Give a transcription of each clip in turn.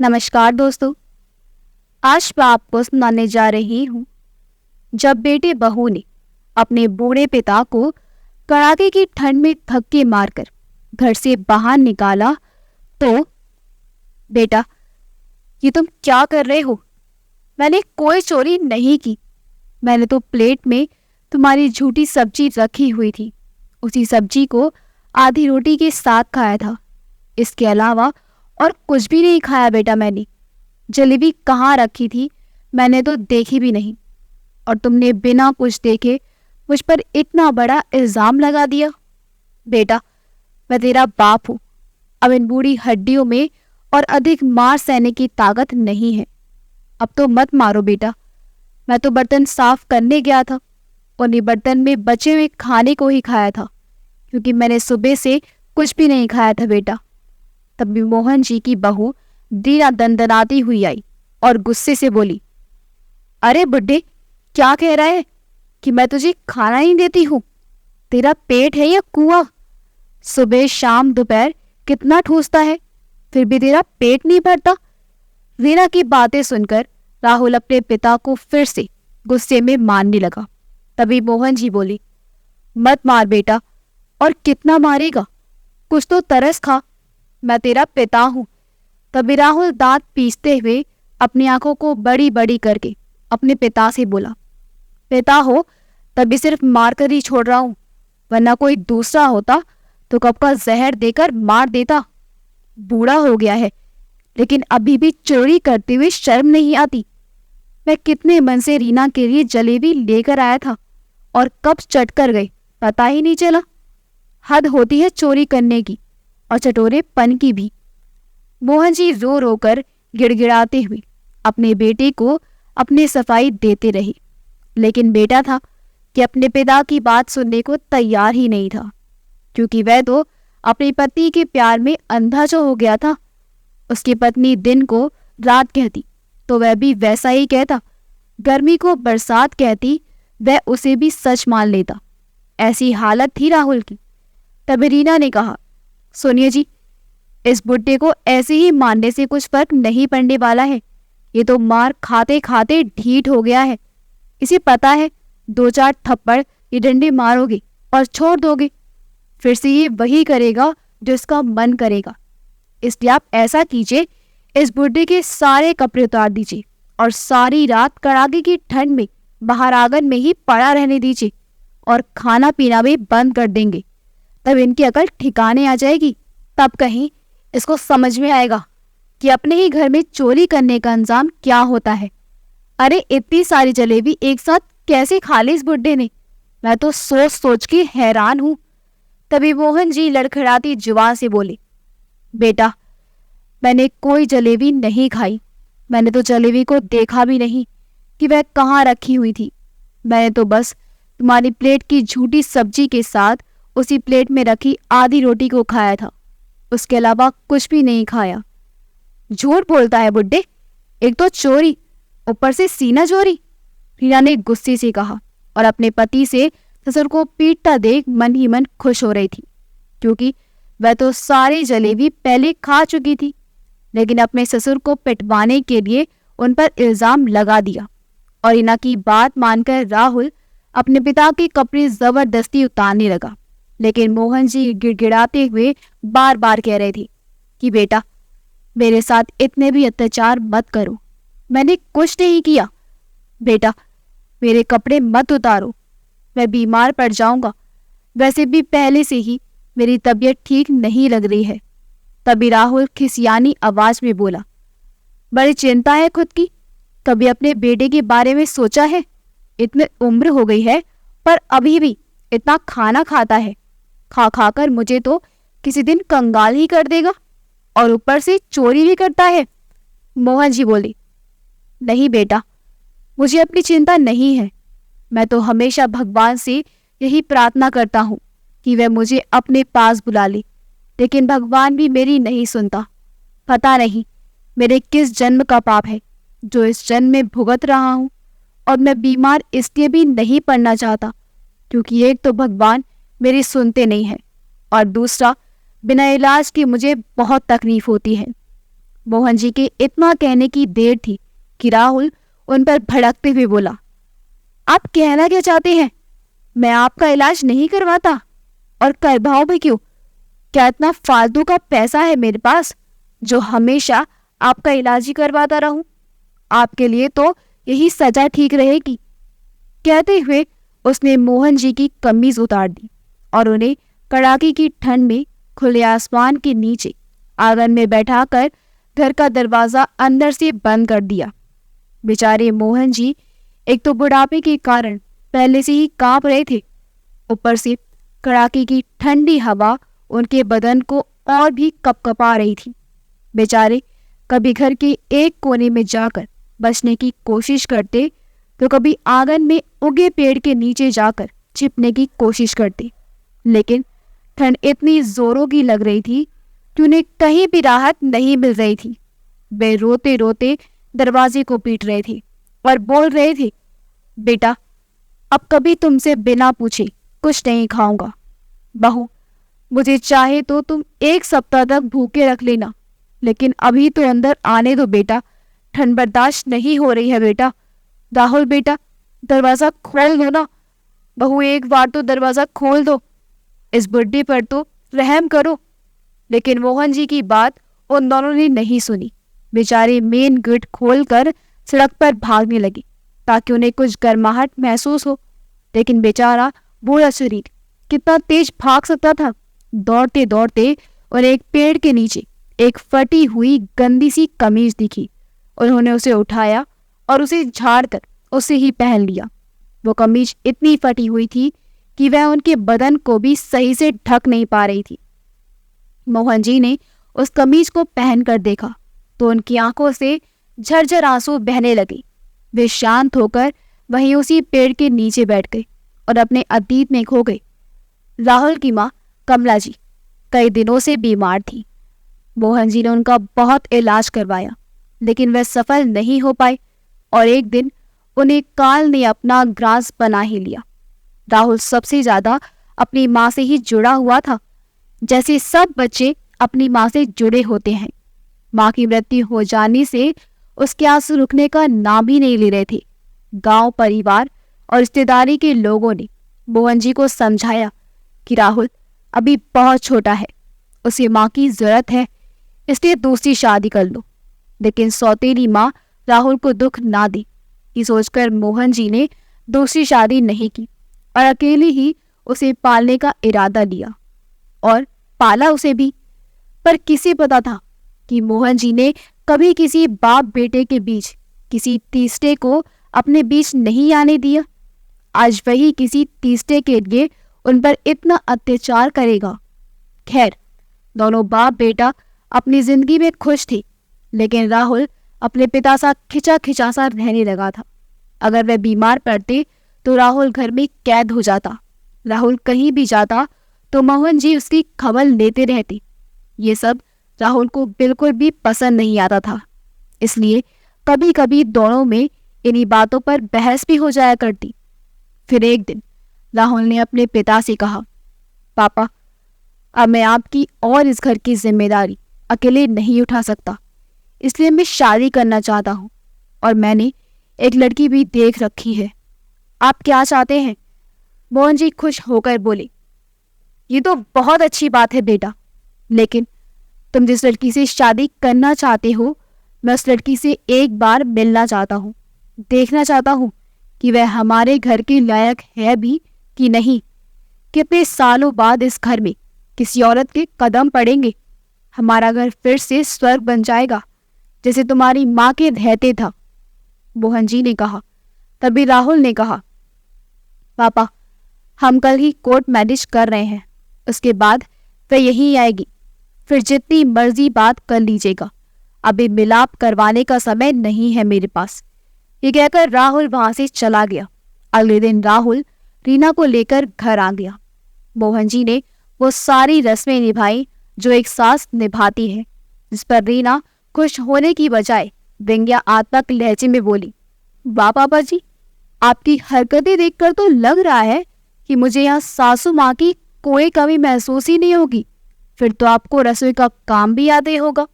नमस्कार दोस्तों। आज मैं आपको सुनाने जा रही हूँ जब बेटे बहू ने अपने बूढ़े पिता को कड़ाके की ठंड में धक्के मारकर घर से बाहर निकाला तो बेटा, ये तुम क्या कर रहे हो? मैंने कोई चोरी नहीं की। मैंने तो प्लेट में तुम्हारी झूठी सब्जी रखी हुई थी, उसी सब्जी को आधी रोटी के साथ खाया था। इसके अलावा और कुछ भी नहीं खाया बेटा। मैंने जलेबी कहाँ रखी थी मैंने तो देखी भी नहीं, और तुमने बिना कुछ देखे मुझ पर इतना बड़ा इल्ज़ाम लगा दिया। बेटा, मैं तेरा बाप हूँ। अब इन बूढ़ी हड्डियों में और अधिक मार सहने की ताकत नहीं है। अब तो मत मारो बेटा। मैं तो बर्तन साफ करने गया था, उन्हीं बर्तन में बचे हुए खाने को ही खाया था, क्योंकि मैंने सुबह से कुछ भी नहीं खाया था बेटा। तभी मोहन जी की बहू दीना दंदनाती हुई आई और गुस्से से बोली, अरे बुड्ढे, क्या कह रहा है कि मैं तुझे खाना नहीं देती हूँ? तेरा पेट है या कुआं? सुबह शाम दोपहर कितना ठूसता है, फिर भी तेरा पेट नहीं भरता। वीना की बातें सुनकर राहुल अपने पिता को फिर से गुस्से में मारने लगा। तभी मोहन जी बोली, मत मार बेटा। और कितना मारेगा? कुछ तो तरस खा। मैं तेरा पिता हूँ। तभी राहुल दांत पीसते हुए अपनी आंखों को बड़ी बड़ी करके अपने पिता से बोला, पिता हो तभी सिर्फ मार कर ही छोड़ रहा हूँ, वरना कोई दूसरा होता तो कब का जहर देकर मार देता। बूढ़ा हो गया है, लेकिन अभी भी चोरी करते हुए शर्म नहीं आती। मैं कितने मन से रीना के लिए जलेबी लेकर आया था और कब चट कर गए पता ही नहीं चला। हद होती है चोरी करने की और चटोरेपन की भी। मोहन जी रो रो कर गिड़गिड़ाते हुए अपने बेटे को अपनी सफाई देते रहे, लेकिन बेटा था कि अपने पिता की बात सुनने को तैयार ही नहीं था, क्योंकि वह तो अपनी पत्नी के प्यार में अंधा जो हो गया था। उसकी पत्नी दिन को रात कहती तो वह भी वैसा ही कहता, गर्मी को बरसात कहती वह उसे भी सच मान लेता। ऐसी हालत थी राहुल की। तभी रीना ने कहा, सुनिए जी, इस बुड्ढे को ऐसे ही मारने से कुछ फर्क नहीं पड़ने वाला है। ये तो मार खाते खाते ढीठ हो गया है। इसे पता है 2-4 थप्पड़ ये डंडे मारोगे और छोड़ दोगे, फिर से ये वही करेगा जो इसका मन करेगा। इसलिए आप ऐसा कीजिए, इस बुड्ढे के सारे कपड़े उतार दीजिए और सारी रात कड़ाके की ठंड में बाहर आंगन में ही पड़ा रहने दीजिए, और खाना पीना भी बंद कर देंगे। तब इनकी अकल ठिकाने आ जाएगी। तब कहीं इसको समझ में आएगा कि अपने ही घर में चोरी करने का अंजाम क्या होता है। अरे इतनी सारी जलेबी एक साथ कैसे खा ली इस बुड्ढे ने? मैं तो सोच सोच के हैरान हूँ। तभी मोहन जी लड़खड़ाती जुबान से बोले, बेटा, मैंने कोई जलेबी नहीं खाई। मैंने तो जलेबी को देखा भी नहीं कि वह कहाँ रखी हुई थी। मैंने तो बस तुम्हारी प्लेट की झूठी सब्जी के साथ उसी प्लेट में रखी आधी रोटी को खाया था, उसके अलावा कुछ भी नहीं खाया। झूठ बोलता है बुड्ढे, एक तो चोरी, ऊपर से सीना चोरी। रीना ने गुस्से से कहा और अपने पति से ससुर को पीटता देख मन ही मन खुश हो रही थी, क्योंकि वह तो सारी जलेबी पहले खा चुकी थी, लेकिन अपने ससुर को पिटवाने के लिए उन पर इल्जाम लगा दिया। और रीना की बात मानकर राहुल अपने पिता के कपड़े जबरदस्ती उतारने लगा, लेकिन मोहन जी गिड़गिड़ाते हुए बार बार कह रहे थे कि बेटा, मेरे साथ इतने भी अत्याचार मत करो। मैंने कुछ नहीं किया। बेटा, मेरे कपड़े मत उतारो, मैं बीमार पड़ जाऊंगा। वैसे भी पहले से ही मेरी तबीयत ठीक नहीं लग रही है। तभी राहुल खिसियानी आवाज में बोला, बड़ी चिंता है खुद की? कभी अपने बेटे के बारे में सोचा है? इतनी उम्र हो गई है पर अभी भी इतना खाना खाता है। खा खाकर मुझे तो किसी दिन कंगाल ही कर देगा, और ऊपर से चोरी भी करता है। मोहन जी बोले, नहीं बेटा, मुझे अपनी चिंता नहीं है। मैं तो हमेशा भगवान से यही प्रार्थना करता हूँ कि वह मुझे अपने पास बुला ले, लेकिन भगवान भी मेरी नहीं सुनता। पता नहीं मेरे किस जन्म का पाप है जो इस जन्म में भुगत रहा हूँ। और मैं बीमार इसलिए भी नहीं पड़ना चाहता, क्योंकि एक तो भगवान मेरी सुनते नहीं है, और दूसरा बिना इलाज के मुझे बहुत तकलीफ होती है। मोहन जी के इतना कहने की देर थी कि राहुल उन पर भड़कते हुए बोला, आप कहना क्या चाहते हैं? मैं आपका इलाज नहीं करवाता, और करवाऊं भी क्यों? क्या इतना फालतू का पैसा है मेरे पास जो हमेशा आपका इलाज ही करवाता रहूं? आपके लिए तो यही सजा ठीक रहेगी। कहते हुए उसने मोहन जी की कमीज उतार दी और उन्हें कड़ाके की ठंड में खुले आसमान के नीचे आंगन में बैठाकर घर का दरवाजा अंदर से बंद कर दिया। बेचारे मोहन जी एक तो बुढ़ापे के कारण पहले से ही कांप रहे थे, ऊपर से कड़ाके की ठंडी हवा उनके बदन को और भी कपकपा रही थी। बेचारे कभी घर के एक कोने में जाकर बचने की कोशिश करते तो कभी आंगन में उगे पेड़ के नीचे जाकर छिपने की कोशिश करते, लेकिन ठंड इतनी जोरों की लग रही थी कि उन्हें कहीं भी राहत नहीं मिल रही थी। वे रोते रोते दरवाजे को पीट रहे थे और बोल रहे थे, बेटा, अब कभी तुमसे बिना पूछे कुछ नहीं खाऊंगा। बहू, मुझे चाहे तो तुम 1 सप्ताह तक भूखे रख लेना, लेकिन अभी तो अंदर आने दो बेटा, ठंड बर्दाश्त नहीं हो रही है बेटा। राहुल बेटा, दरवाजा खोल दो ना। बहू, एक बार तो दरवाजा खोल दो, इस बुढ़ी पर तो रहम करो। लेकिन मोहन जी की बात उन दोनों ने नहीं सुनी। बेचारे मेन गेट खोलकर सड़क पर भागने लगे ताकि उन्हें कुछ गर्माहट महसूस हो, लेकिन बेचारा बूढ़ा शरीर कितना तेज भाग सकता था। दौड़ते दौड़ते उन्हें एक पेड़ के नीचे एक फटी हुई गंदी सी कमीज दिखी। उन्होंने उसे उठाया और उसे झाड़कर उसे ही पहन लिया। वो कमीज इतनी फटी हुई थी कि वह उनके बदन को भी सही से ढक नहीं पा रही थी। मोहन जी ने उस कमीज को पहनकर देखा तो उनकी आंखों से झरझर आंसू बहने लगे। वे शांत होकर वहीं उसी पेड़ के नीचे बैठ गए और अपने अतीत में खो गए। राहुल की माँ कमला जी कई दिनों से बीमार थी। मोहन जी ने उनका बहुत इलाज करवाया, लेकिन वह सफल नहीं हो पाए और एक दिन उन्हें काल ने अपना ग्रास बना ही लिया। राहुल सबसे ज्यादा अपनी माँ से ही जुड़ा हुआ था, जैसे सब बच्चे अपनी माँ से जुड़े होते हैं। माँ की मृत्यु हो जाने से उसके आंसू रुकने का नाम ही नहीं ले रहे थे। गांव, परिवार और रिश्तेदारी के लोगों ने मोहन जी को समझाया कि राहुल अभी बहुत छोटा है, उसे माँ की जरूरत है, इसलिए दूसरी शादी कर लो। लेकिन सौतेली माँ राहुल को दुख ना दे, ये सोचकर मोहन जी ने दूसरी शादी नहीं की और अकेले ही उसे पालने का इरादा लिया और पाला उसे भी। पर किसे पता था कि मोहन जी ने कभी किसी बाप बेटे के बीच किसी तीसरे को अपने बीच नहीं आने दिया। आज वही किसी तीसरे के लिए उन पर इतना अत्याचार करेगा। खैर, दोनों बाप बेटा अपनी जिंदगी में खुश थे, लेकिन राहुल अपने पिता सा खिंचा खिंचा सा रहने लगा था। अगर वह बीमार पड़ते तो राहुल घर में कैद हो जाता। राहुल कहीं भी जाता तो मोहन जी उसकी खबर लेते रहते। ये सब राहुल को बिल्कुल भी पसंद नहीं आता था, इसलिए कभी कभी दोनों में इन्हीं बातों पर बहस भी हो जाया करती। फिर एक दिन राहुल ने अपने पिता से कहा, पापा, अब मैं आपकी और इस घर की जिम्मेदारी अकेले नहीं उठा सकता, इसलिए मैं शादी करना चाहता हूँ और मैंने एक लड़की भी देख रखी है। आप क्या चाहते हैं? मोहन जी खुश होकर बोले, ये तो बहुत अच्छी बात है बेटा, लेकिन तुम जिस लड़की से शादी करना चाहते हो, मैं उस लड़की से एक बार मिलना चाहता हूँ, देखना चाहता हूँ कि वह हमारे घर के लायक है भी कि नहीं। कितने सालों बाद इस घर में किसी औरत के कदम पड़ेंगे, हमारा घर फिर से स्वर्ग बन जाएगा जैसे तुम्हारी माँ के रहते था। मोहन जी ने कहा। तभी राहुल ने कहा, पापा, हम कल ही कोर्ट मैरिज कर रहे हैं, उसके बाद वह यहीं आएगी, फिर जितनी मर्जी बात कर लीजिएगा, अभी मिलाप करवाने का समय नहीं है मेरे पास। ये कहकर राहुल वहां से चला गया। अगले दिन राहुल रीना को लेकर घर आ गया। मोहन जी ने वो सारी रस्में निभाई जो एक सास निभाती है, जिस पर रीना खुश होने की बजाय व्यंग्यात्मक लहजे में बोली, वाह पापा जी, आपकी हरकतें देखकर तो लग रहा है कि मुझे यहाँ सासू माँ की कोई कमी महसूस ही नहीं होगी। फिर तो आपको रसोई का काम भी याद ही होगा।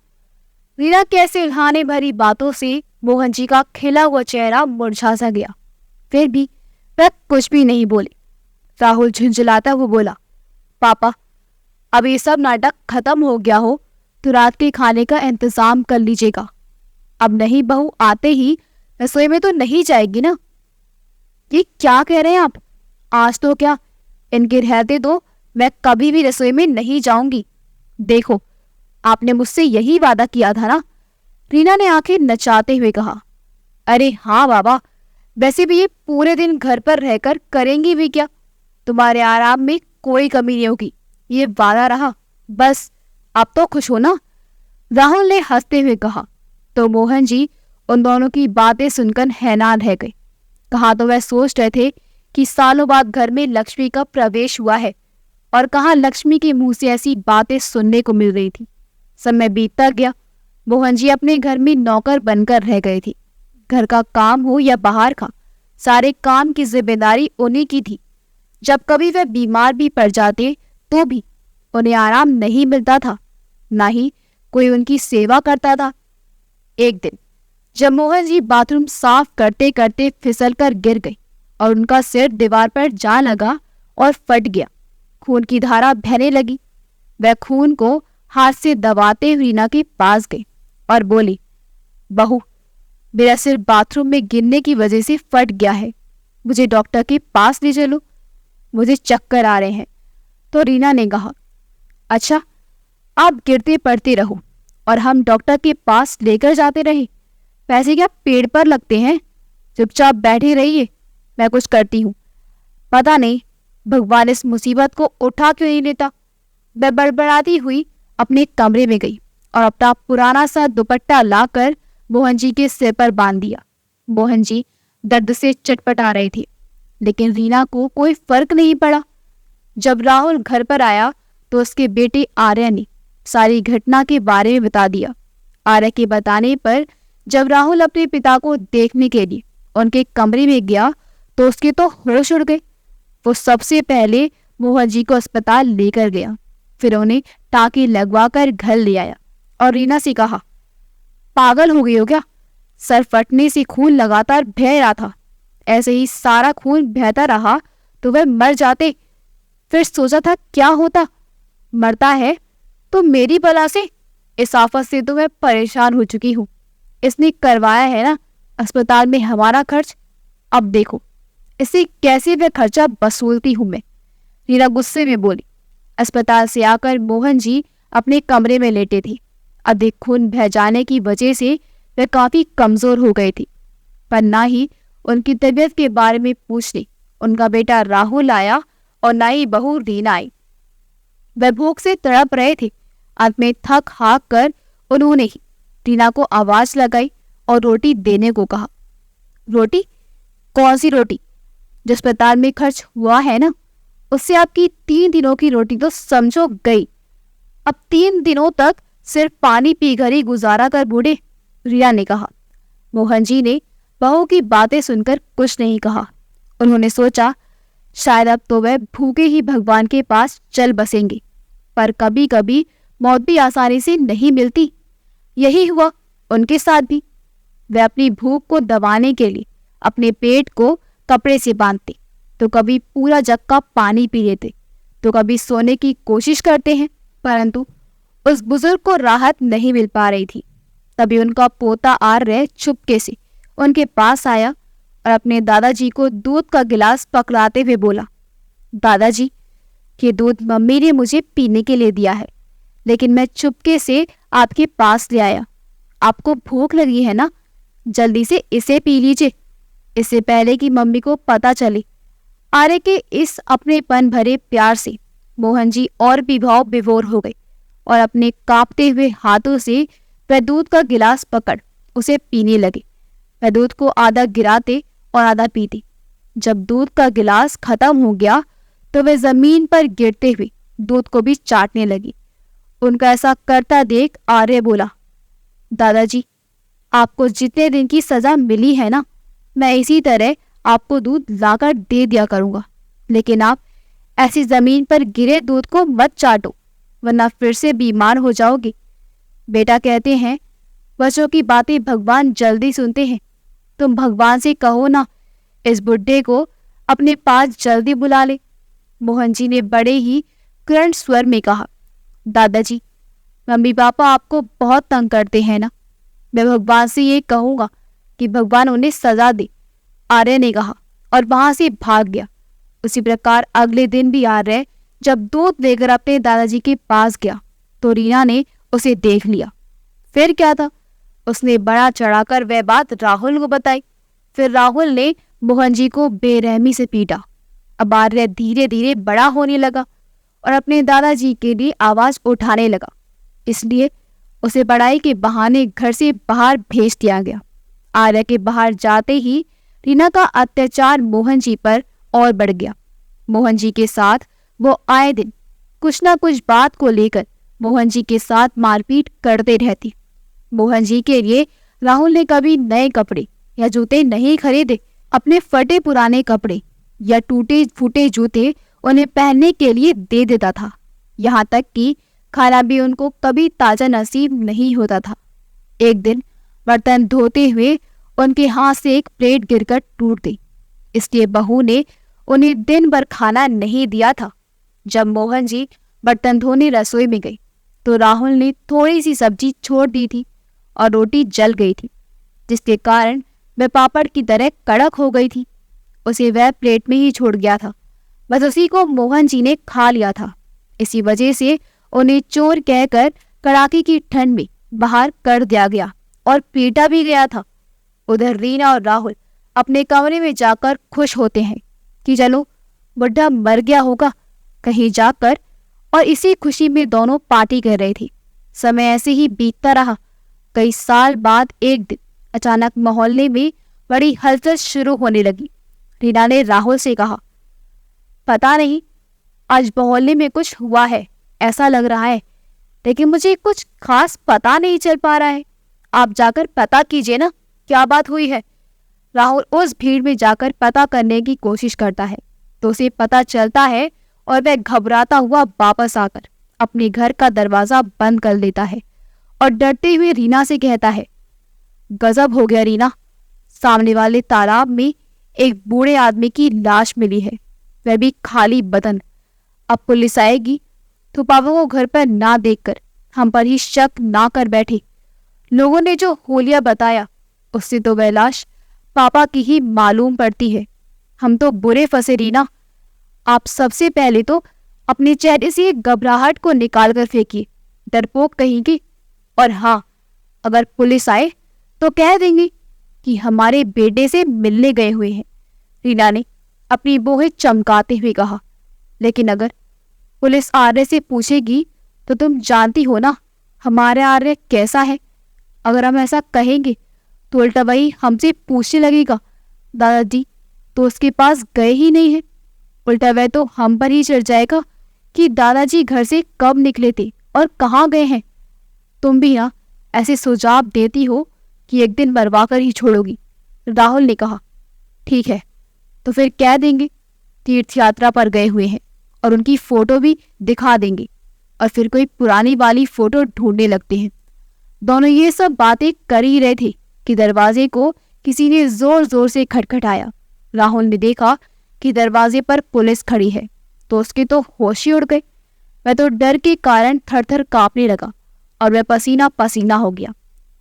रीना की ऐसी उल्हाने भरी बातों से मोहन जी का खिला हुआ चेहरा मुरझा सा गया। फिर भी वह कुछ भी नहीं बोले। राहुल झुंझुलाता हुआ बोला, पापा, अब ये सब नाटक खत्म हो गया हो तो रात के खाने का इंतजाम कर लीजिएगा। अब नहीं बहू आते ही रसोई में तो नहीं जाएगी ना? ये क्या कह रहे हैं आप? आज तो क्या, इनके रहते तो मैं कभी भी रसोई में नहीं जाऊंगी। देखो, आपने मुझसे यही वादा किया था ना? रीना ने आंखें नचाते हुए कहा। अरे हाँ बाबा, वैसे भी ये पूरे दिन घर पर रहकर करेंगी भी क्या? तुम्हारे आराम में कोई कमी नहीं होगी, ये वादा रहा। बस अब तो खुश हो ना? राहुल ने हंसते हुए कहा। तो मोहन जी उन दोनों की बातें सुनकर हैरान रह गए। कहाँ तो वह सोच रहे थे कि सालों बाद घर में लक्ष्मी का प्रवेश हुआ है, और कहाँ लक्ष्मी के मुंह से ऐसी बातें सुनने को मिल रही थी। समय बीतता गया। मोहन जी अपने घर में नौकर बनकर रह गए थे। घर का काम हो या बाहर का, सारे काम की जिम्मेदारी उन्हीं की थी। जब कभी वह बीमार भी पड़ जाते तो भी उन्हें आराम नहीं मिलता था, ना ही कोई उनकी सेवा करता था। एक दिन जब मोहन जी बाथरूम साफ करते करते फिसल कर गिर गए और उनका सिर दीवार पर जा लगा और फट गया। खून की धारा बहने लगी। वह खून को हाथ से दबाते हुए रीना के पास गई और बोली, बहू, मेरा सिर बाथरूम में गिरने की वजह से फट गया है, मुझे डॉक्टर के पास ले चलो, मुझे चक्कर आ रहे हैं। तो रीना ने कहा, अच्छा, आप गिरते पड़ते रहो और हम डॉक्टर के पास लेकर जाते रहे। पैसे क्या पेड़ पर लगते हैं? चुपचाप बैठे रहिए, मैं कुछ करती हूँ। पता नहीं भगवान इस मुसीबत को उठा क्यों नहीं लेता। मैं बड़बड़ाती हुई अपने कमरे में गई और अपना पुराना सा दुपट्टा लाकर मोहन जी के सिर पर बांध दिया। मोहन जी दर्द से चटपटा रहे थे, लेकिन रीना को कोई फर्क नहीं पड़ा। जब राहुल घर पर आया तो उसके बेटे आर्य ने सारी घटना के बारे में बता दिया। आर्य के बताने पर जब राहुल अपने पिता को देखने के लिए उनके कमरे में गया तो उसके तो होश उड़ गए। वो सबसे पहले मोहन जी को अस्पताल लेकर गया, फिर उन्हें टाँके लगवाकर घर ले आया और रीना से कहा, पागल हो गई हो क्या? सर फटने से खून लगातार बह रहा था, ऐसे ही सारा खून बहता रहा तो वह मर जाते। फिर सोचा था क्या होता, मरता है तो मेरी बला से। इस आफत से तो मैं परेशान हो चुकी हूँ। इसने करवाया है ना अस्पताल में हमारा खर्च, अब देखो इसे कैसे वह खर्चा वसूलती हूँ मैं। रीना गुस्से में बोली। अस्पताल से आकर मोहन जी अपने कमरे में लेटे थे। अधिक खून बह जाने की वजह से वे काफी कमजोर हो गए थे, पर ना ही उनकी तबीयत के बारे में पूछने उनका बेटा राहुल आया और ना ही बहू रीना आई। वे भूख से तड़प रहे थे। अंत में थक हाक कर उन्होंने ही रीना को आवाज लगाई और रोटी देने को कहा। रोटी? कौन सी रोटी? जो अस्पताल में खर्च हुआ है ना, उससे आपकी 3 दिनों की रोटी तो समझो गई। अब 3 दिनों तक सिर्फ पानी पीकर ही गुजारा कर बूढ़े, रीना ने कहा। मोहन जी ने बहू की बातें सुनकर कुछ नहीं कहा। उन्होंने सोचा शायद अब तो वह भूखे ही भगवान के पास चल बसेंगे, पर कभी कभी मौत भी आसानी से नहीं मिलती। यही हुआ उनके साथ भी। वे अपनी भूख को दबाने के लिए अपने पेट को कपड़े से बांधते, तो कभी पूरा जग का पानी पी लेते, तो कभी सोने की कोशिश करते हैं, परंतु उस बुजुर्ग को राहत नहीं मिल पा रही थी। तभी उनका पोता आर्य चुपके से उनके पास आया और अपने दादाजी को दूध का गिलास पकड़ाते हुए बोला, दादाजी, ये दूध मम्मी ने मुझे पीने के लिए दिया है, लेकिन मैं चुपके से आपके पास ले आया। आपको भूख लगी है ना, जल्दी से इसे पी लीजिए, इससे पहले कि मम्मी को पता चले। आर्य के इस अपनेपन भरे प्यार से मोहन जी और भी भाव विभोर हो गए और अपने कांपते हुए हाथों से वह दूध का गिलास पकड़ उसे पीने लगे। वह दूध को आधा गिराते और आधा पीते। जब दूध का गिलास खत्म हो गया तो वह जमीन पर गिरते हुए दूध को भी चाटने लगी। उनका ऐसा करता देख आर्य बोला, दादाजी, आपको जितने दिन की सजा मिली है ना, मैं इसी तरह आपको दूध लाकर दे दिया करूंगा, लेकिन आप ऐसी जमीन पर गिरे दूध को मत चाटो, वरना फिर से बीमार हो जाओगे। बेटा कहते हैं बच्चों की बातें भगवान जल्दी सुनते हैं। तुम भगवान से कहो ना, इस बुड्ढे को अपने पास जल्दी बुला ले। मोहन जी ने बड़े ही करुण स्वर में कहा। दादाजी, मम्मी पापा आपको बहुत तंग करते हैं ना। मैं भगवान से ये कहूँगा कि भगवान उन्हें सजा दे, आर्य ने कहा और वहां से भाग गया। उसी प्रकार अगले दिन भी आर्य जब दूध लेकर अपने दादाजी के पास गया तो रीना ने उसे देख लिया। फिर क्या था, उसने बड़ा चढ़ाकर वह बात राहुल को बताई। फिर राहुल ने मोहन जी को बेरहमी से पीटा। अब आर्य धीरे धीरे बड़ा होने लगा और अपने दादाजी के लिए आवाज उठाने लगा, इसलिए उसे पढ़ाई के बहाने घर से बाहर भेज दिया गया। आर्य के बाहर जाते ही रीना का अत्याचार मोहन जी पर और बढ़ गया। मोहन जी के साथ वो आए दिन कुछ ना कुछ बात को लेकर मोहन जी के साथ मारपीट करते रहती। मोहन जी के लिए राहुल ने कभी नए कपड़े या जूते नहीं खरीदे। अपने फटे पुराने कपड़े या टूटे फूटे जूते उन्हें पहनने के लिए दे देता था। यहाँ तक कि खाना भी उनको कभी ताजा नसीब नहीं होता था। एक दिन बर्तन धोते हुए उनके हाथ से एक प्लेट गिरकर टूट गई, इसलिए बहू ने उन्हें दिन भर खाना नहीं दिया था। जब मोहन जी बर्तन धोने रसोई में गई तो राहुल ने थोड़ी सी सब्जी छोड़ दी थी और रोटी जल गई थी, जिसके कारण वह पापड़ की तरह कड़क हो गई थी। उसे वह प्लेट में ही छोड़ गया था, बस उसी को मोहन जी ने खा लिया था। इसी वजह से उन्हें चोर कहकर कड़ाके की ठंड में बाहर कर दिया गया और पीटा भी गया था। उधर रीना और राहुल अपने कमरे में जाकर खुश होते हैं कि चलो बुढ़ा मर गया होगा कहीं जाकर, और इसी खुशी में दोनों पार्टी कर रहे थे। समय ऐसे ही बीतता रहा। कई साल बाद एक दिन अचानक मोहल्ले में बड़ी हलचल शुरू होने लगी। रीना ने राहुल से कहा, पता नहीं आज मोहल्ले में कुछ हुआ है, ऐसा लग रहा है, लेकिन मुझे कुछ खास पता नहीं चल पा रहा है। आप जाकर पता कीजिए ना, क्या बात हुई है। राहुल उस भीड़ में जाकर पता करने की कोशिश करता है तो उसे पता चलता है और वह घबराता हुआ वापस आकर अपने घर का दरवाजा बंद कर देता है और डरते हुए रीना से कहता है, गजब हो गया रीना, सामने वाले तालाब में एक बूढ़े आदमी की लाश मिली है, वह भी खाली बदन। अब पुलिस आएगी तो पापा को घर पर ना देखकर हम पर ही शक ना कर बैठे। लोगों ने जो होलिया बताया उससे तो वह लाश पापा की ही मालूम पड़ती है। हम तो बुरे फंसे रीना। आप सबसे पहले तो अपने चेहरे से घबराहट को निकाल कर फेंकिए, डरपोक कहीं की। और हाँ, अगर पुलिस आए तो कह देंगे कि हमारे बेटे से मिलने गए हुए हैं, रीना ने अपनी बोहें चमकाते हुए कहा। लेकिन अगर पुलिस आर्य से पूछेगी तो तुम जानती हो ना हमारा आर्य कैसा है। अगर हम ऐसा कहेंगे तो उल्टा वही हमसे पूछने लगेगा, दादाजी तो उसके पास गए ही नहीं है। उल्टा वह तो हम पर ही चढ़ जाएगा कि दादाजी घर से कब निकले थे और कहाँ गए हैं। तुम भी ना ऐसे सुझाव देती हो कि एक दिन मरवा कर ही छोड़ोगी, राहुल ने कहा। ठीक है, तो फिर कह देंगे तीर्थ यात्रा पर गए हुए हैं और उनकी फोटो भी दिखा देंगे, और फिर कोई पुरानी वाली फोटो ढूंढने लगते हैं। दोनों ये सब बातें कर ही रहे थे कि दरवाजे को किसी ने जोर जोर से खटखटाया। राहुल ने देखा कि दरवाजे पर पुलिस खड़ी है तो उसके तो होश ही उड़ गए। वह तो डर के कारण थर थर कांपने लगा और वह पसीना पसीना हो गया।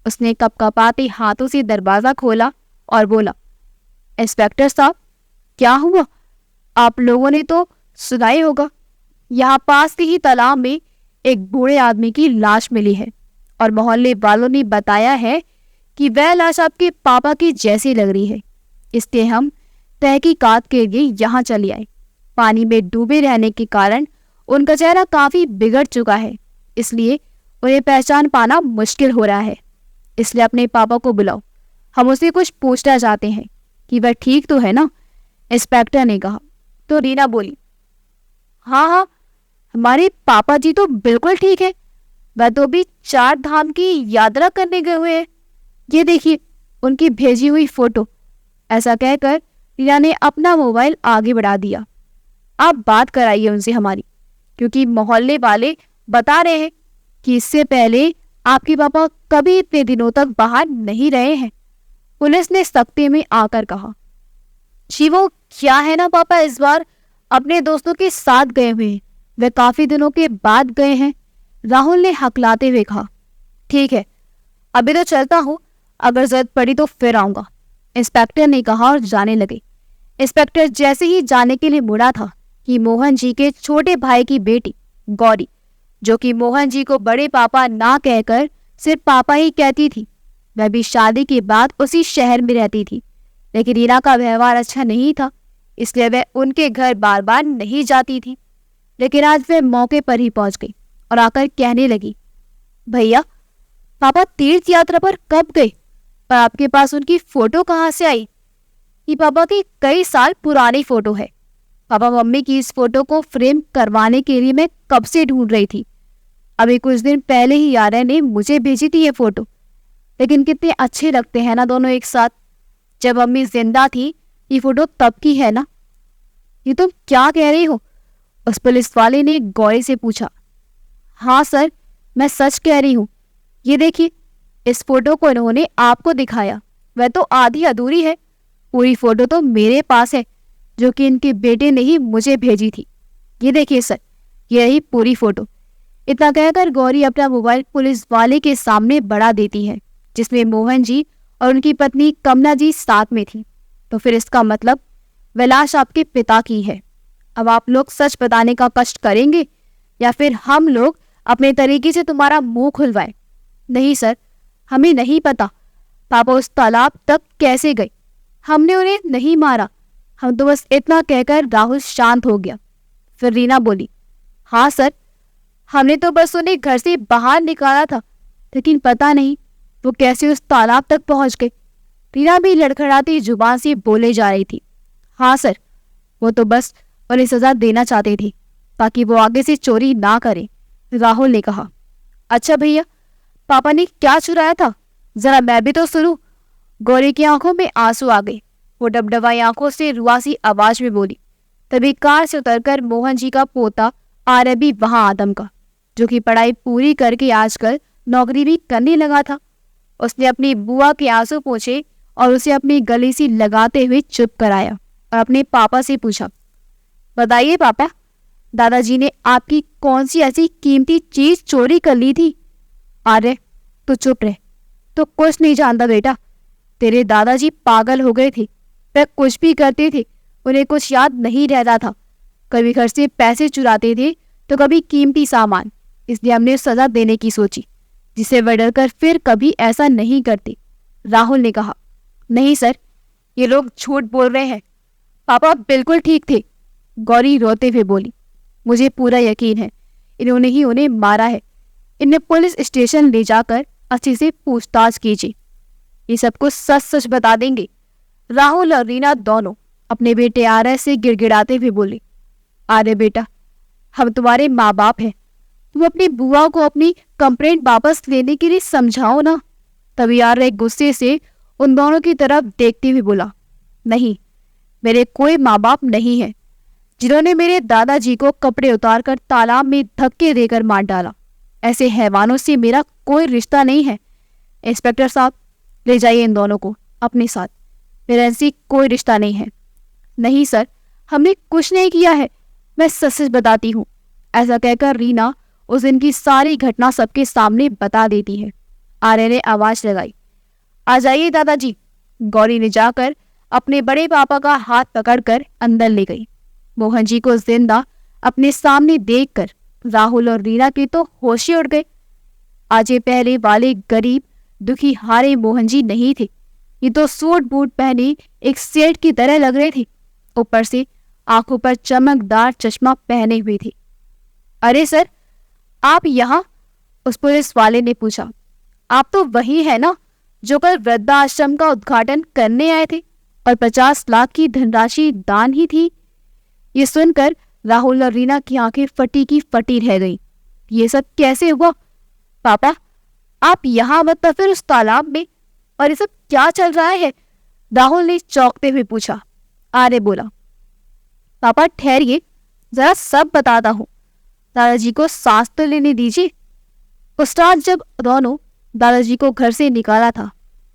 उसने कपकपाते हाथों से दरवाजा खोला और बोला, इंस्पेक्टर साहब, क्या हुआ? आप लोगों ने तो सुना ही होगा, यहाँ पास के ही तालाब में एक बूढ़े आदमी की लाश मिली है और मोहल्ले वालों ने बताया है कि वह लाश आपके पापा की जैसी लग रही है। इसलिए हम तहकीकात के लिए यहाँ चले आए। पानी में डूबे रहने के कारण उनका चेहरा काफी बिगड़ चुका है, इसलिए उन्हें पहचान पाना मुश्किल हो रहा है। इसलिए अपने पापा को बुलाओ, हम उससे कुछ पूछना चाहते हैं कि वह ठीक तो है ना, इंस्पेक्टर ने कहा। तो रीना बोली, हाँ हाँ, हमारे पापा जी तो बिल्कुल ठीक है, वह तो भी 4 धाम की यात्रा करने गए हुए हैं। ये देखिए उनकी भेजी हुई फोटो। ऐसा कहकर रीना ने अपना मोबाइल आगे बढ़ा दिया। आप बात कराइए उनसे हमारी, क्योंकि मोहल्ले वाले बता रहे हैं कि इससे पहले आपके पापा कभी इतने दिनों तक बाहर नहीं रहे हैं। पुलिस ने सख्ती में आकर कहा। जी वो क्या है ना पापा, इस बार अपने दोस्तों के साथ गए हुए हैं, वे काफी दिनों के बाद गए हैं। राहुल ने हकलाते हुए कहा। ठीक है, अभी तो चलता हूँ, अगर जरूरत पड़ी तो फिर आऊंगा, इंस्पेक्टर ने कहा और जाने लगे। इंस्पेक्टर जैसे ही जाने के लिए मुड़ा था कि मोहन जी के छोटे भाई की बेटी गौरी, जो कि मोहन जी को बड़े पापा ना कहकर सिर्फ पापा ही कहती थी, वह भी शादी के बाद उसी शहर में रहती थी, लेकिन रीना का व्यवहार अच्छा नहीं था, इसलिए वह उनके घर बार बार नहीं जाती थी। लेकिन आज वह मौके पर ही पहुंच गई और आकर कहने लगी, भैया पापा तीर्थ यात्रा पर कब गए, पर आपके पास उनकी फोटो कहाँ से आई? ये पापा की कई साल पुरानी फोटो है। पापा मम्मी की इस फोटो को फ्रेम करवाने के लिए मैं कब से ढूंढ रही थी। अभी कुछ दिन पहले ही यारा ने मुझे भेजी थी ये फोटो, लेकिन कितने अच्छे लगते हैं ना दोनों एक साथ। जब मम्मी जिंदा थी ये फोटो तब की है ना? ये तुम क्या कह रही हो? उस पुलिस वाले ने गौरी से पूछा। हाँ सर, मैं सच कह रही हूँ। ये देखिए, इस फोटो को इन्होंने आपको दिखाया, वह तो आधी अधूरी है। पूरी फोटो तो मेरे पास है, जो कि इनके बेटे ने ही मुझे भेजी थी। ये देखिए सर, ये रही पूरी फोटो। इतना कहकर गौरी अपना मोबाइल पुलिस वाले के सामने बढ़ा देती है, जिसमें मोहन जी और उनकी पत्नी कमला जी साथ में थी। तो फिर इसका मतलब वह लाश आपके पिता की है। अब आप लोग सच बताने का कष्ट करेंगे या फिर हम लोग अपने तरीके से तुम्हारा मुंह खुलवाएं? नहीं सर, हमें नहीं पता पापा उस तालाब तक कैसे गए, हमने उन्हें नहीं मारा। हम तो बस इतना कहकर राहुल शांत हो गया। फिर रीना बोली, हाँ सर, हमने तो बस उन्हें घर से बाहर निकाला था, लेकिन पता नहीं वो कैसे उस तालाब तक पहुंच गए। रीना भी लड़खड़ाती जुबान से बोले जा रही थी। हाँ सर, वो तो बस उन्हें सजा देना चाहते थे ताकि वो आगे से चोरी ना करें, राहुल ने कहा। अच्छा भैया, पापा ने क्या चुराया था, जरा मैं भी तो सुनूं। गौरी की आंखों में आंसू आ गए। वो डबडबाई आंखों से रुआसी आवाज में बोली। तभी कार से उतरकर मोहन जी का पोता आर्य भी वहां आदम का, जो कि पढ़ाई पूरी करके आजकल नौकरी भी करने लगा था। उसने अपनी बुआ के आंसू पोंछे और उसे अपनी गली सी लगाते हुए चुप कराया और अपने पापा से पूछा, बताइए पापा, दादाजी ने आपकी कौन सी ऐसी कीमती चीज चोरी कर ली थी? आर्य, तू चुप रह, तो कुछ नहीं जानता बेटा। तेरे दादाजी पागल हो गए थे, वह कुछ भी करते थे, उन्हें कुछ याद नहीं रहता था। कभी घर से पैसे चुराते थे तो कभी कीमती सामान, इसलिए हमने सजा देने की सोची, जिसे वह डरकर फिर कभी ऐसा नहीं करते, राहुल ने कहा। नहीं सर, ये लोग झूठ बोल रहे हैं, पापा बिल्कुल ठीक थे, गौरी रोते हुए बोली। मुझे पूरा यकीन है इन्होंने ही उन्हें मारा है। इन्हें पुलिस स्टेशन ले जाकर अच्छे से पूछताछ कीजिए, ये सब कुछ सच सच बता देंगे। राहुल और रीना दोनों अपने बेटे आर्य से गिड़गिड़ाते हुए बोले। आर्य बेटा, हम तुम्हारे माँ बाप हैं, तुम अपनी बुआ को अपनी कंप्लेंट वापस लेने के लिए समझाओ ना। तभी आर्य गुस्से से उन दोनों की तरफ देखते हुए बोला, नहीं, मेरे कोई माँ बाप नहीं है जिन्होंने मेरे दादाजी को कपड़े उतारकर तालाब में धक्के देकर मार डाला। ऐसे हैवानों से मेरा कोई रिश्ता नहीं है। इंस्पेक्टर साहब, ले जाइए इन दोनों को अपने साथ, मेरा इनसे कोई रिश्ता नहीं है। नहीं सर, हमने कुछ नहीं किया है, मैं सच सच बताती हूँ। ऐसा कहकर रीना उस दिन की सारी घटना सबके सामने बता देती है। आर्य ने आवाज लगाई, आ जाइए दादाजी। गौरी ने जाकर अपने बड़े पापा का हाथ पकड़कर अंदर ले गई। मोहन जी को जिंदा अपने सामने देखकर राहुल और रीना के तो होश ही उड़ गए। आज ये पहले वाले गरीब दुखी हारे मोहन जी नहीं थे, ये तो सूट बूट पहने एक सेठ की तरह लग रहे थे, ऊपर से आंखों पर चमकदार चश्मा पहने हुए थे। अरे सर, आप यहाँ? उस पुलिस वाले ने पूछा। आप तो वही है ना जो कल वृद्धाश्रम का उद्घाटन करने आए थे और 50 लाख की धनराशि दान ही थी। ये सुनकर राहुल और रीना की आंखें फटी की फटी रह गईं। ये सब कैसे हुआ? पापा, आप यहाँ मत तो फिर उस तालाब में, और ये सब क्या चल रहा है? राहुल ने चौंकते हुए पूछा। आर्य बोला, पापा ठहरिए, जरा सब बताता हूँ, दादाजी को सांस तो लेने दीजिए। उस रात जब दोनों दादाजी को घर से निकाला था।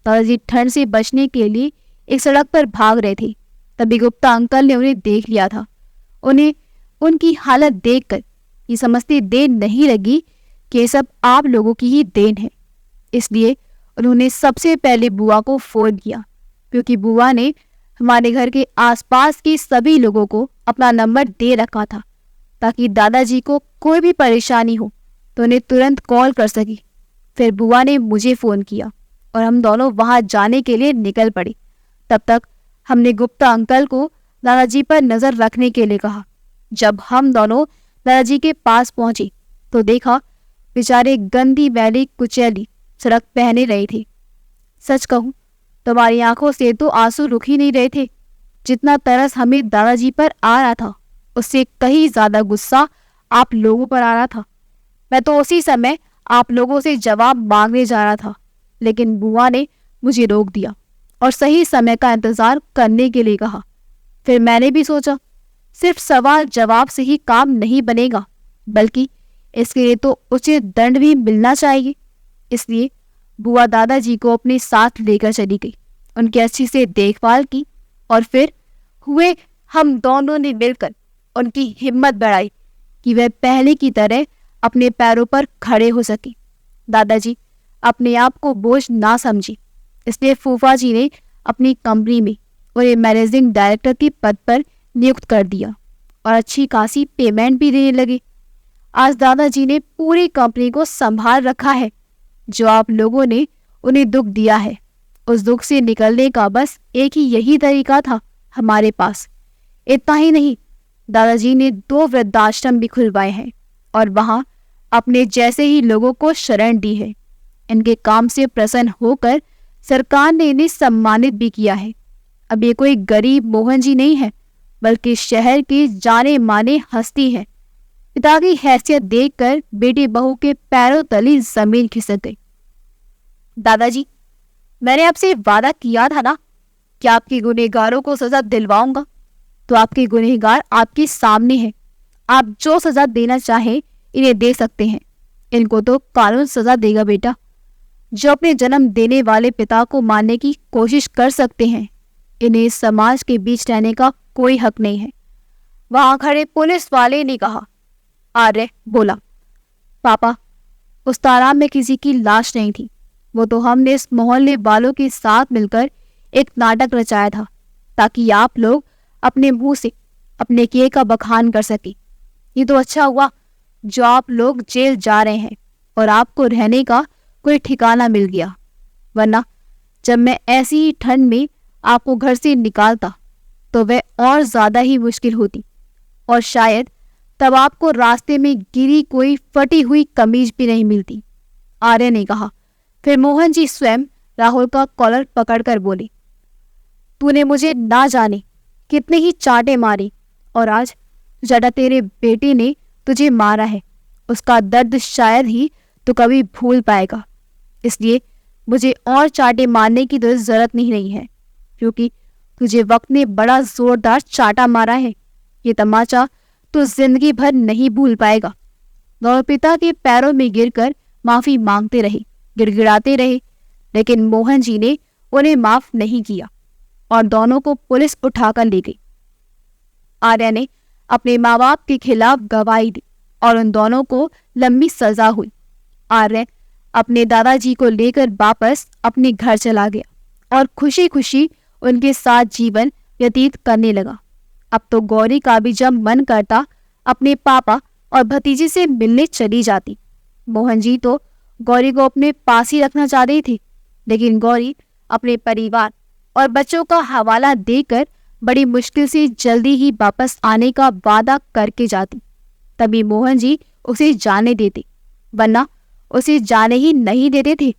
दादाजी ठंड से बचने के लिए एक सड़क पर भाग रहे थे। तभी गुप्ता अंकल ने उन्हें देख लिया था। उन्हें उनकी हालत देखकर ये समझती देर नहीं लगी कि ये सब आप लोगों की ही देन है। इसलिए उन्होंने सबसे पहले बुआ को फोन किया, क्योंकि बुआ ने हमारे घर के आसपास के सभी लोगों को अपना नंबर दे रखा था, ताकि दादाजी को कोई भी परेशानी हो तो उन्हें तुरंत कॉल कर सके। फिर बुआ ने मुझे फ़ोन किया और हम दोनों वहां जाने के लिए निकल पड़े। तब तक हमने गुप्ता अंकल को दादाजी पर नज़र रखने के लिए कहा। जब हम दोनों दादाजी के पास पहुंचे तो देखा बेचारे गंदी मैली कुचैली सड़क पहने रहे थे। सच कहूँ तुम्हारी आंखों से तो आंसू रुक ही नहीं रहे थे। जितना तरस हमें दादाजी पर आ रहा था, उससे कहीं ज्यादा गुस्सा आप लोगों पर आ रहा था। मैं तो उसी समय आप लोगों से जवाब मांगने जा रहा था, लेकिन बुआ ने मुझे रोक दिया और सही समय का इंतजार करने के लिए कहा। फिर मैंने भी सोचा सिर्फ सवाल जवाब से ही काम नहीं बनेगा, बल्कि इसके लिए तो उचित दंड भी मिलना चाहिए। इसलिए बुआ दादाजी को अपने साथ लेकर चली गई, उनकी अच्छी से देखभाल की और फिर हम दोनों ने मिलकर उनकी हिम्मत बढ़ाई कि वह पहले की तरह अपने पैरों पर खड़े हो सके। दादाजी अपने आप को बोझ ना समझी, इसलिए फूफा जी ने अपनी कंपनी में उन्हें मैनेजिंग डायरेक्टर के पद पर नियुक्त कर दिया और अच्छी खासी पेमेंट भी देने लगे। आज दादाजी ने पूरी कंपनी को संभाल रखा है। जो आप लोगों ने उन्हें दुख दिया है, उस दुख से निकलने का बस एक ही यही तरीका था हमारे पास। इतना ही नहीं, दादाजी ने 2 वृद्धाश्रम भी खुलवाए हैं और वहां अपने जैसे ही लोगों को शरण दी है। इनके काम से प्रसन्न होकर सरकार ने इन्हें सम्मानित भी किया है। अब ये कोई गरीब मोहन जी नहीं है, बल्कि शहर की जाने माने हस्ती है। पिता की हैसियत देखकर बेटी बहू के पैरों तले जमीन खिसक गई। दादाजी, मैंने आपसे वादा किया था ना कि आपके गुनहगारों को सजा दिलवाऊंगा, तो आपके गुनहगार आपके सामने हैं। आप जो सजा देना चाहें इन्हें दे सकते हैं। इनको तो कानून सजा देगा बेटा। जो अपने जन्म देने वाले पिता को मारने की कोशिश कर सकते हैं, इन्हें समाज के बीच रहने का कोई हक नहीं है। वहां खड़े पुलिस वाले ने कहा। आर्य बोला, पापा, उस तालाब में किसी की लाश नहीं थी। वो तो हमने इस मोहल्ले वालों के साथ मिलकर एक नाटक रचाया था, ताकि आप लोग अपने मुंह से अपने किए का बखान कर सके। ये तो अच्छा हुआ जो आप लोग जेल जा रहे हैं और आपको रहने का कोई ठिकाना मिल गया, वरना जब मैं ऐसी ही ठंड में आपको घर से निकालता तो वह और ज्यादा ही मुश्किल होती, और शायद तब आपको रास्ते में गिरी कोई फटी हुई कमीज भी नहीं मिलती। आर्य ने कहा। फिर मोहन जी स्वयं राहुल का कॉलर पकड़कर बोले, तूने मुझे ना जाने कितने ही चांटे मारे, और आज जड़ा तेरे बेटे ने तुझे मारा है, उसका दर्द शायद ही तो कभी भूल पाएगा। इसलिए मुझे और चांटे मारने की तो जरूरत नहीं है, क्योंकि तुझे वक्त ने बड़ा जोरदार चांटा मारा है। ये तमाचा तो जिंदगी भर नहीं भूल पाएगा। दोनों पिता के पैरों में गिरकर माफी मांगते रहे, गिड़गिड़ाते रहे, लेकिन मोहन जी ने उन्हें माफ नहीं किया और दोनों को पुलिस उठाकर ले गई। आर्या ने अपने माँ बाप के खिलाफ गवाही दी और उन दोनों को लंबी सजा हुई। आर्य अपने दादाजी को लेकर वापस अपने घर चला गया और खुशी खुशी उनके साथ जीवन व्यतीत करने लगा। अब तो गौरी का भी जब मन करता अपने पापा और भतीजे से मिलने चली जाती। मोहन जी तो गौरी को अपने पास ही रखना चाह रही थी, लेकिन गौरी अपने परिवार और बच्चों का हवाला देकर बड़ी मुश्किल से जल्दी ही वापस आने का वादा करके जाती। तभी मोहन जी उसे जाने देते, वरना उसे जाने ही नहीं देते थे।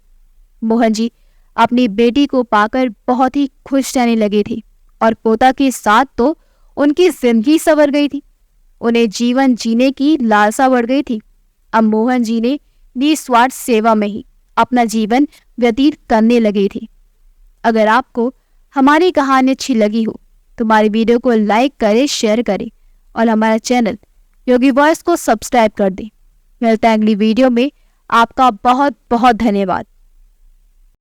मोहन जी अपनी बेटी को पाकर बहुत ही खुश रहने लगे थे और पोता के साथ तो उनकी जिंदगी संवर गई थी। उन्हें जीवन जीने की लालसा बढ़ गई थी। अब मोहन जी ने निस्वार्थ सेवा में ही अपना जीवन व्यतीत करने लगे थे। अगर आपको हमारी कहानी अच्छी लगी हो तो हमारी वीडियो को लाइक करें, शेयर करें और हमारा चैनल योगी वॉइस को सब्सक्राइब कर दें। मिलते हैं अगली वीडियो में। आपका बहुत बहुत धन्यवाद।